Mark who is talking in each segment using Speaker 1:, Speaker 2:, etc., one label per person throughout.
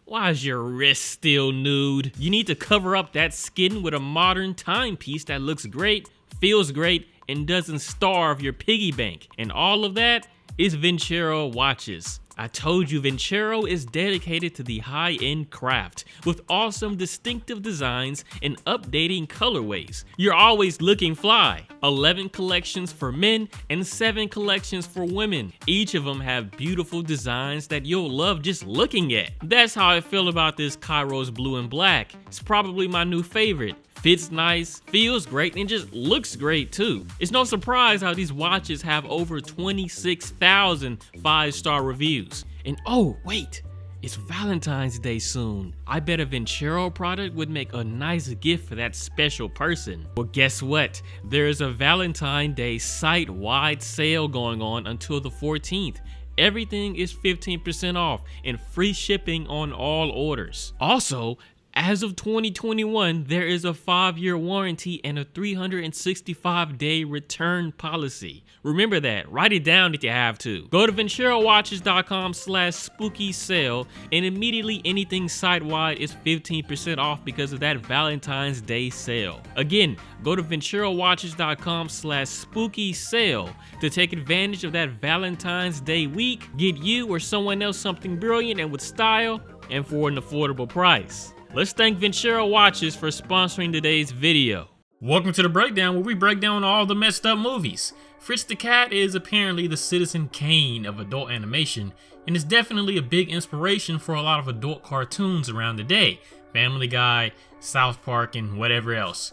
Speaker 1: Why is your wrist still nude? You need to cover up that skin with a modern timepiece that looks great, feels great, and doesn't starve your piggy bank. And all of that is Vincero watches. I told you Vincero is dedicated to the high-end craft with awesome distinctive designs and updating colorways. You're always looking fly. 11 collections for men and 7 collections for women. Each of them have beautiful designs that you'll love just looking at. That's how I feel about this Kairos blue and black. It's probably my new favorite. Fits nice, feels great, and just looks great too. It's no surprise how these watches have over 26,000 5-star reviews. And oh wait, it's Valentine's Day soon. I bet a Vincero product would make a nice gift for that special person. Well, guess what? There is a Valentine's Day site-wide sale going on until the 14th. Everything is 15% off and free shipping on all orders. Also, as of 2021, there is a 5-year warranty and a 365-day return policy. Remember that. Write it down if you have to. Go to VinceroWatches.com/spooky-sale and immediately anything site-wide is 15% off because of that Valentine's Day sale. Again, go to VinceroWatches.com/spooky-sale to take advantage of that Valentine's Day week. Get you or someone else something brilliant and with style and for an affordable price. Let's thank Vincero Watches for sponsoring today's video. Welcome to the breakdown where we break down all the messed up movies. Fritz the Cat is apparently the Citizen Kane of adult animation and is definitely a big inspiration for a lot of adult cartoons around the day. Family Guy, South Park, and whatever else.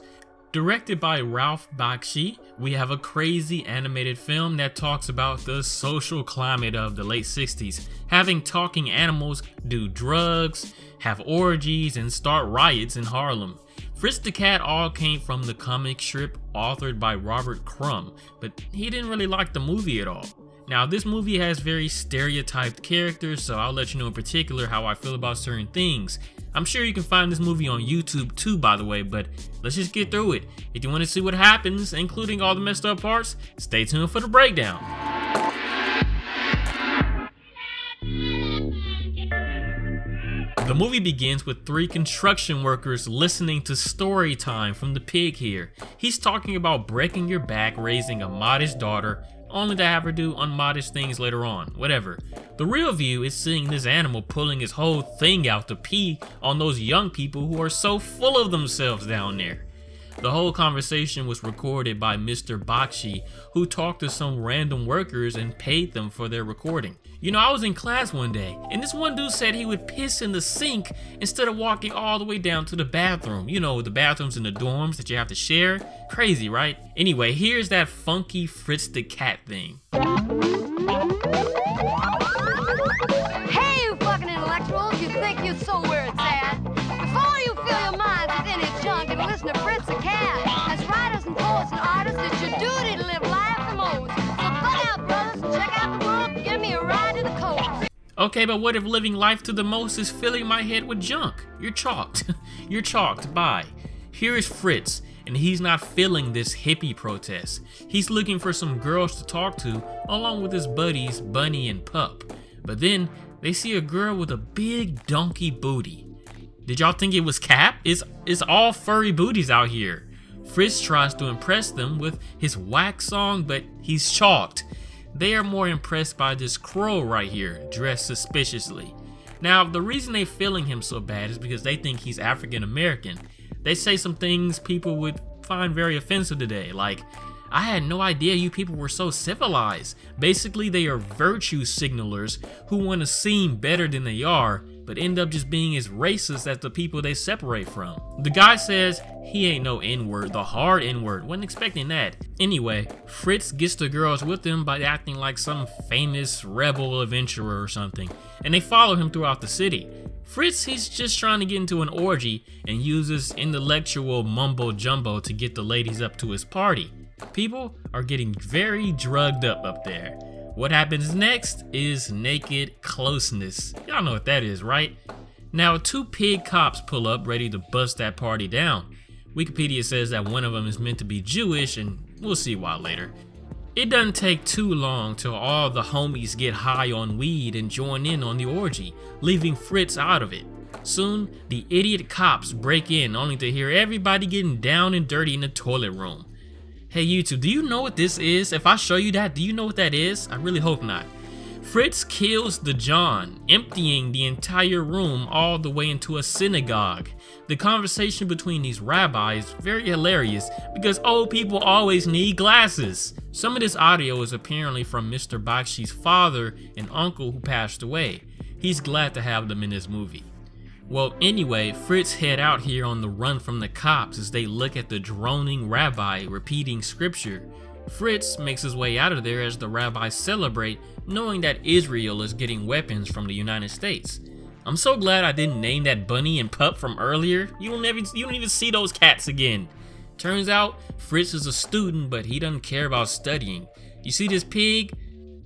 Speaker 1: Directed by Ralph Bakshi, we have a crazy animated film that talks about the social climate of the late 60s, having talking animals do drugs, have orgies, and start riots in Harlem. Fritz the Cat all came from the comic strip authored by Robert Crumb, but he didn't really like the movie at all. Now, this movie has very stereotyped characters, so I'll let you know in particular how I feel about certain things. I'm sure you can find this movie on YouTube too, by the way, but let's just get through it. If you want to see what happens, including all the messed up parts, stay tuned for the breakdown. The movie begins with 3 construction workers listening to story time from the pig here. He's talking about breaking your back raising a modest daughter, only to have her do unmodest things later on, whatever. The real view is seeing this animal pulling his whole thing out to pee on those young people who are so full of themselves down there. The whole conversation was recorded by Mr. Bakshi, who talked to some random workers and paid them for their recording. You know, I was in class one day, and this one dude said he would piss in the sink instead of walking all the way down to the bathroom. You know, the bathrooms in the dorms that you have to share. Crazy, right? Anyway, here's that funky Fritz the Cat thing.
Speaker 2: Hey, you fucking intellectuals, you think you're so where it's at. Before you fill your minds with any junk and listen to Fritz the Cat, as writers and poets and artists, it's your duty to live life the most. So fuck out, brothers, and check out the world, give me a ride to the coast.
Speaker 1: Okay, but what if living life to the most is filling my head with junk? You're chalked. You're chalked. Bye. Here is Fritz, and he's not feeling this hippie protest. He's looking for some girls to talk to, along with his buddies Bunny and Pup. But then they see a girl with a big donkey booty. Did y'all think it was Cap? It's all furry booties out here. Fritz tries to impress them with his whack song, but he's chalked. They are more impressed by this crow right here, dressed suspiciously. Now, the reason they're feeling him so bad is because they think he's African American. They say some things people would find very offensive today, like, I had no idea you people were so civilized. Basically, they are virtue signalers who want to seem better than they are, but end up just being as racist as the people they separate from. The guy says he ain't no N-word, the hard N-word, wasn't expecting that. Anyway, Fritz gets the girls with him by acting like some famous rebel adventurer or something, and they follow him throughout the city. Fritz, he's just trying to get into an orgy and uses intellectual mumbo jumbo to get the ladies up to his party. People are getting very drugged up there. What happens next is naked closeness. Y'all know what that is, right? Now, 2 pig cops pull up ready to bust that party down. Wikipedia says that one of them is meant to be Jewish, and we'll see why later. It doesn't take too long till all the homies get high on weed and join in on the orgy, leaving Fritz out of it. Soon, the idiot cops break in only to hear everybody getting down and dirty in the toilet room. Hey YouTube, do you know what this is? If I show you that, do you know what that is? I really hope not. Fritz kills the John, emptying the entire room all the way into a synagogue. The conversation between these rabbis is very hilarious because old people always need glasses. Some of this audio is apparently from Mr. Bakshi's father and uncle who passed away. He's glad to have them in this movie. Well, anyway, Fritz head out here on the run from the cops as they look at the droning rabbi repeating scripture. Fritz makes his way out of there as the rabbis celebrate, knowing that Israel is getting weapons from the United States. I'm so glad I didn't name that bunny and pup from earlier. You don't even see those cats again. Turns out, Fritz is a student, but he doesn't care about studying. You see this pig?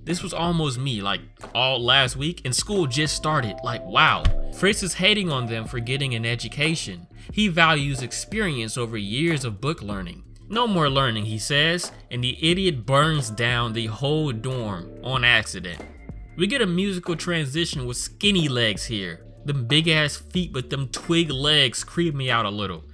Speaker 1: This was almost me, like all last week, and school just started, like wow. Fritz is hating on them for getting an education. He values experience over years of book learning. No more learning, he says, and the idiot burns down the whole dorm on accident. We get a musical transition with skinny legs here. Them big ass feet with them twig legs creep me out a little.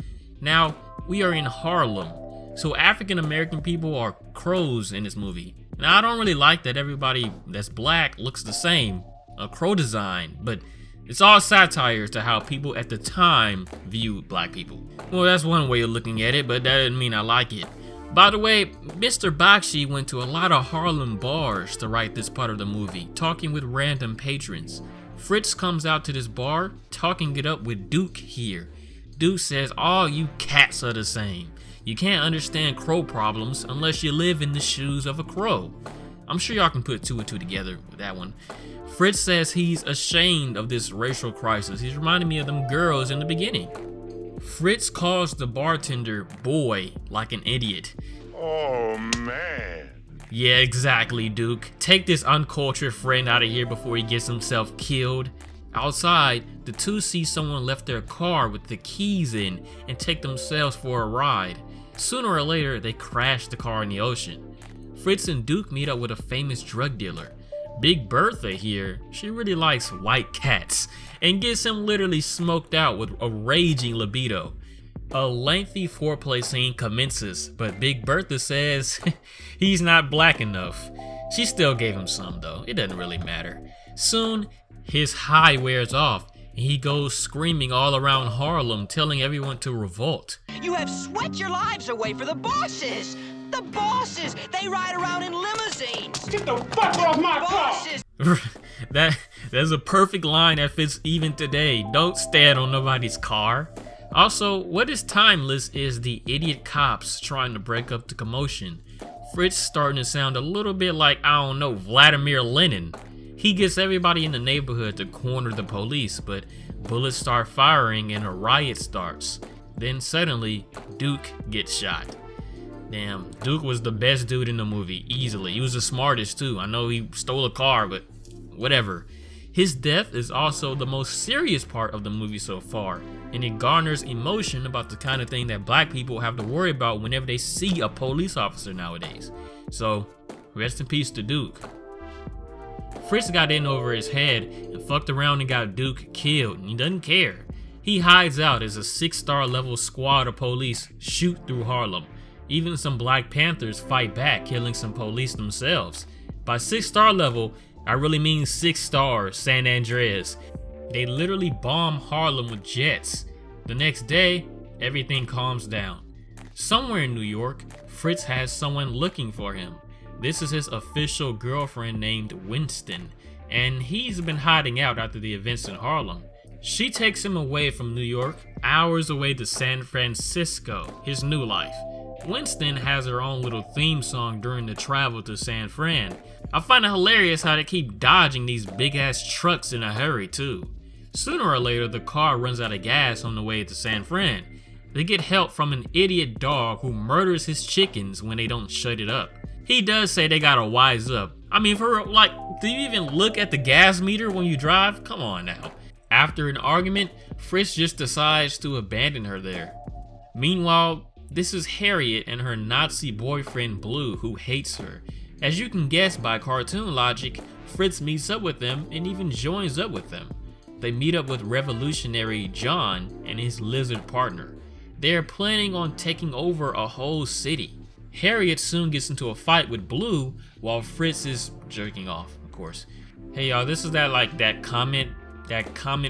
Speaker 1: Now, we are in Harlem, so African American people are crows in this movie. Now, I don't really like that everybody that's black looks the same, a crow design, but it's all satire to how people at the time viewed black people. Well, that's one way of looking at it, but that doesn't mean I like it. By the way, Mr. Bakshi went to a lot of Harlem bars to write this part of the movie, talking with random patrons. Fritz comes out to this bar, talking it up with Duke here. Duke says all you cats are the same. You can't understand crow problems unless you live in the shoes of a crow. I'm sure y'all can put two and two together with that one. Fritz says he's ashamed of this racial crisis. He's reminding me of them girls in the beginning. Fritz calls the bartender boy like an idiot.
Speaker 3: Oh man.
Speaker 1: Yeah, exactly, Duke. Take this uncultured friend out of here before he gets himself killed. Outside, the two see someone left their car with the keys in and take themselves for a ride. Sooner or later, they crash the car in the ocean. Fritz and Duke meet up with a famous drug dealer. Big Bertha here, she really likes white cats and gets him literally smoked out with a raging libido. A lengthy foreplay scene commences, but Big Bertha says he's not black enough. She still gave him some though, it doesn't really matter. Soon, his high wears off and he goes screaming all around Harlem, telling everyone to revolt.
Speaker 4: You have sweat your lives away for the bosses! The bosses! They ride around in limousines!
Speaker 3: Get the fuck off my car!
Speaker 1: That's a perfect line that fits even today. Don't stand on nobody's car. Also, what is timeless is the idiot cops trying to break up the commotion. Fritz starting to sound a little bit like, I don't know, Vladimir Lenin. He gets everybody in the neighborhood to corner the police, but bullets start firing and a riot starts. Then suddenly, Duke gets shot. Damn, Duke was the best dude in the movie, easily. He was the smartest too. I know he stole a car, but whatever. His death is also the most serious part of the movie so far, and it garners emotion about the kind of thing that black people have to worry about whenever they see a police officer nowadays. So, rest in peace to Duke. Fritz got in over his head and fucked around and got Duke killed, and he doesn't care. He hides out as a 6-star level squad of police shoot through Harlem. Even some Black Panthers fight back, killing some police themselves. By 6-star level, I really mean 6 stars, San Andreas. They literally bomb Harlem with jets. The next day, everything calms down. Somewhere in New York, Fritz has someone looking for him. This is his official girlfriend named Winston, and he's been hiding out after the events in Harlem. She takes him away from New York, hours away to San Francisco, his new life. Winston has her own little theme song during the travel to San Fran. I find it hilarious how they keep dodging these big ass trucks in a hurry too. Sooner or later, the car runs out of gas on the way to San Fran. They get help from an idiot dog who murders his chickens when they don't shut it up. He does say they gotta wise up. I mean, for like, do you even look at the gas meter when you drive? Come on now. After an argument, Fritz just decides to abandon her there. Meanwhile, this is Harriet and her Nazi boyfriend Blue, who hates her. As you can guess by cartoon logic, Fritz meets up with them and even joins up with them. they meet up with revolutionary John and his lizard partner. They are planning on taking over a whole city. Harriet soon gets into a fight with Blue while Fritz is jerking off, of course. Hey y'all, this is that comment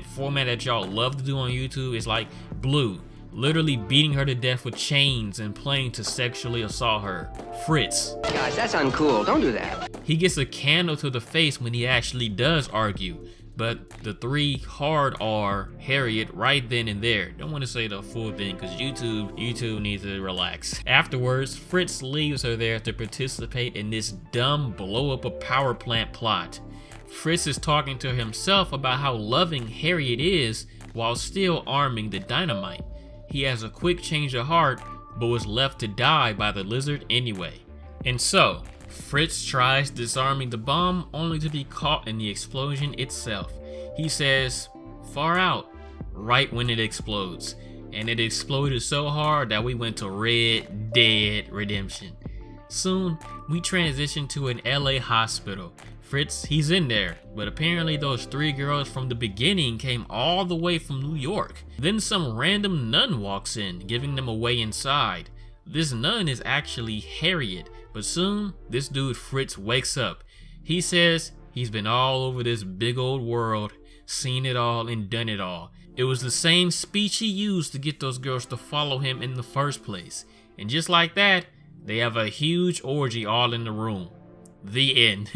Speaker 1: format that y'all love to do on YouTube. It's like Blue literally beating her to death with chains and planning to sexually assault her. Fritz.
Speaker 5: Guys, that's uncool. Don't do that.
Speaker 1: He gets a candle to the face when he actually does argue, but the three hard R Harriet right then and there. Don't want to say the full thing because YouTube needs to relax. Afterwards, Fritz leaves her there to participate in this dumb blow up a power plant plot. Fritz is talking to himself about how loving Harriet is while still arming the dynamite. He has a quick change of heart, but was left to die by the lizard anyway. And so, Fritz tries disarming the bomb only to be caught in the explosion itself. He says, "Far out," right when it explodes. And it exploded so hard that we went to Red Dead Redemption. Soon, we transition to an LA hospital. Fritz, he's in there, but apparently those three girls from the beginning came all the way from New York. Then some random nun walks in, giving them away inside. This nun is actually Harriet, but soon this dude Fritz wakes up. He says he's been all over this big old world, seen it all and done it all. It was the same speech he used to get those girls to follow him in the first place. And just like that, they have a huge orgy all in the room. The end.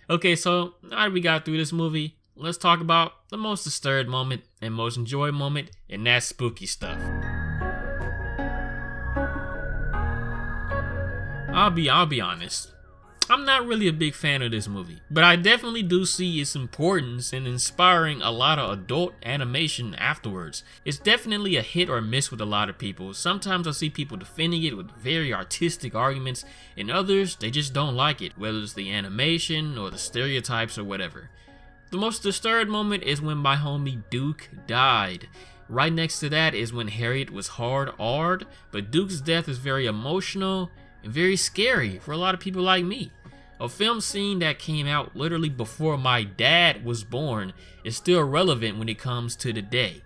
Speaker 1: Okay, so now that we got through this movie, let's talk about the most disturbed moment and most enjoyed moment, and that's spooky stuff. I'll be honest. I'm not really a big fan of this movie, but I definitely do see its importance in inspiring a lot of adult animation afterwards. It's definitely a hit or miss with a lot of people. Sometimes I see people defending it with very artistic arguments, and others, they just don't like it, whether it's the animation or the stereotypes or whatever. The most disturbed moment is when my homie Duke died. Right next to that is when Harriet was hard-R'd, but Duke's death is very emotional and very scary for a lot of people like me. A film scene that came out literally before my dad was born is still relevant when it comes to today.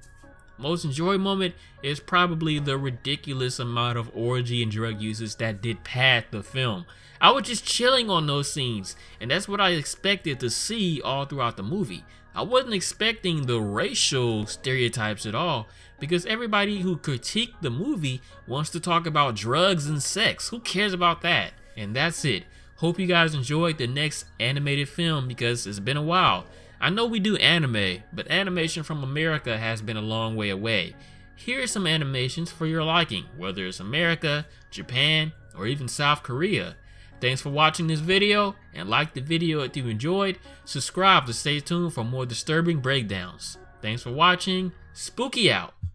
Speaker 1: Most enjoyed moment is probably the ridiculous amount of orgy and drug uses that did pad the film. I was just chilling on those scenes, and that's what I expected to see all throughout the movie. I wasn't expecting the racial stereotypes at all, because everybody who critiqued the movie wants to talk about drugs and sex. Who cares about that? And that's it. Hope you guys enjoyed the next animated film because it's been a while. I know we do anime, but animation from America has been a long way away. Here are some animations for your liking, whether it's America, Japan, or even South Korea. Thanks for watching this video, and like the video if you enjoyed. Subscribe to stay tuned for more disturbing breakdowns. Thanks for watching. Spooky out.